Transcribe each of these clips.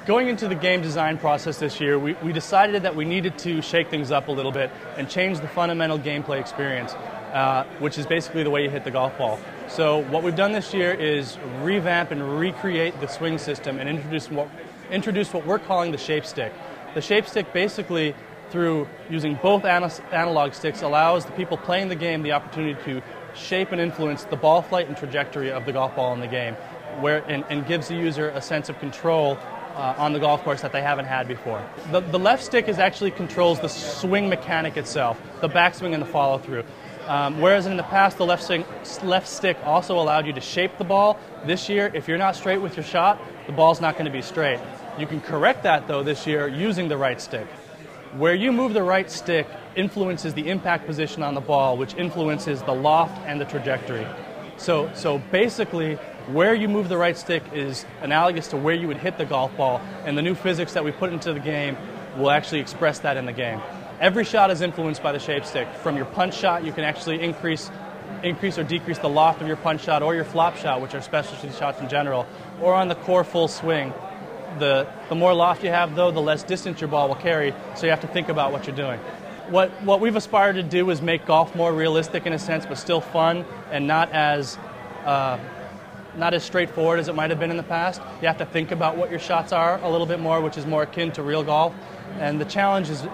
Going into the game design process this year, we decided that we needed to shake things up a little bit and change the fundamental gameplay experience, which is basically the way you hit the golf ball. So what we've done this year is revamp and recreate the swing system and introduce what we're calling the shape stick. The shape stick basically, through using both analog sticks, allows the people playing the game the opportunity to shape and influence the ball flight and trajectory of the golf ball in the game, and gives the user a sense of control on the golf course that they haven't had before. The left stick actually controls the swing mechanic itself, the backswing and the follow-through. Whereas in the past, the left stick also allowed you to shape the ball. This year, if you're not straight with your shot, the ball's not going to be straight. You can correct that, though, this year using the right stick. Where you move the right stick influences the impact position on the ball, which influences the loft and the trajectory. So basically, where you move the right stick is analogous to where you would hit the golf ball, and the new physics that we put into the game will actually express that in the game. Every shot is influenced by the shape stick. From your punch shot, you can actually increase or decrease the loft of your punch shot or your flop shot, which are specialty shots in general, or on the core full swing. The more loft you have, though, the less distance your ball will carry, so you have to think about what you're doing. What we've aspired to do is make golf more realistic in a sense, but still fun and not as straightforward as it might have been in the past. You have to think about what your shots are a little bit more, which is more akin to real golf. And the challenges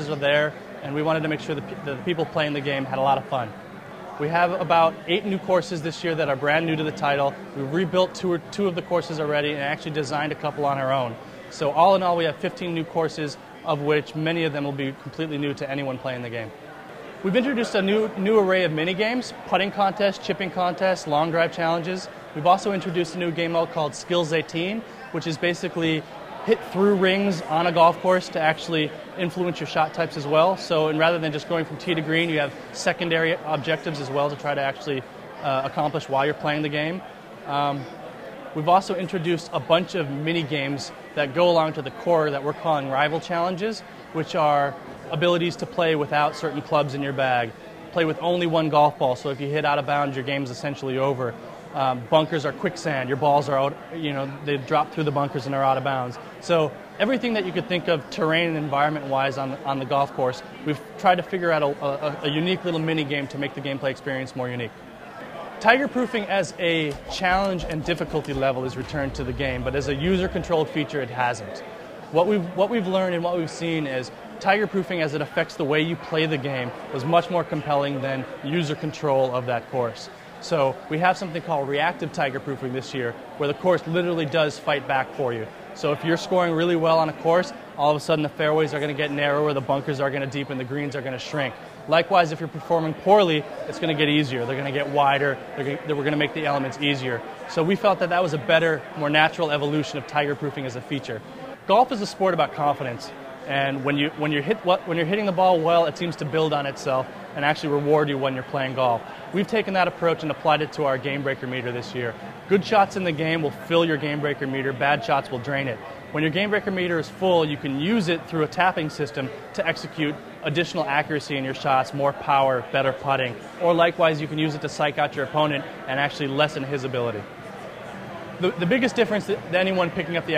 are there, and we wanted to make sure that the people playing the game had a lot of fun. We have about 8 new courses this year that are brand new to the title. We've rebuilt two of the courses already and actually designed a couple on our own. So all in all, we have 15 new courses, of which many of them will be completely new to anyone playing the game. We've introduced a new array of mini-games, putting contests, chipping contests, long drive challenges. We've also introduced a new game mode called Skills 18, which is basically hit through rings on a golf course to actually influence your shot types as well. So rather than just going from tee to green, you have secondary objectives as well to try to actually accomplish while you're playing the game. We've also introduced a bunch of mini-games that go along to the core that we're calling rival challenges, which are abilities to play without certain clubs in your bag, play with only one golf ball, so if you hit out of bounds, your game's essentially over. Bunkers are quicksand, your balls are out, they drop through the bunkers and are out of bounds. So everything that you could think of terrain and environment-wise on the golf course, we've tried to figure out a unique little mini-game to make the gameplay experience more unique. Tiger-proofing as a challenge and difficulty level is returned to the game, but as a user-controlled feature, it hasn't. What we've learned and what we've seen is tiger-proofing as it affects the way you play the game was much more compelling than user control of that course. So we have something called reactive tiger-proofing this year, where the course literally does fight back for you. So if you're scoring really well on a course, all of a sudden the fairways are going to get narrower, the bunkers are going to deepen, the greens are going to shrink. Likewise, if you're performing poorly, it's going to get easier. They're going to get wider. We're going to make the elements easier. So we felt that was a better, more natural evolution of tiger-proofing as a feature. Golf is a sport about confidence, and when you're hitting the ball well, it seems to build on itself and actually reward you when you're playing golf. We've taken that approach and applied it to our game breaker meter this year. Good shots in the game will fill your game breaker meter. Bad shots will drain it. When your game breaker meter is full, you can use it through a tapping system to execute additional accuracy in your shots, more power, better putting. Or likewise, you can use it to psych out your opponent and actually lessen his ability. The biggest difference that anyone picking up the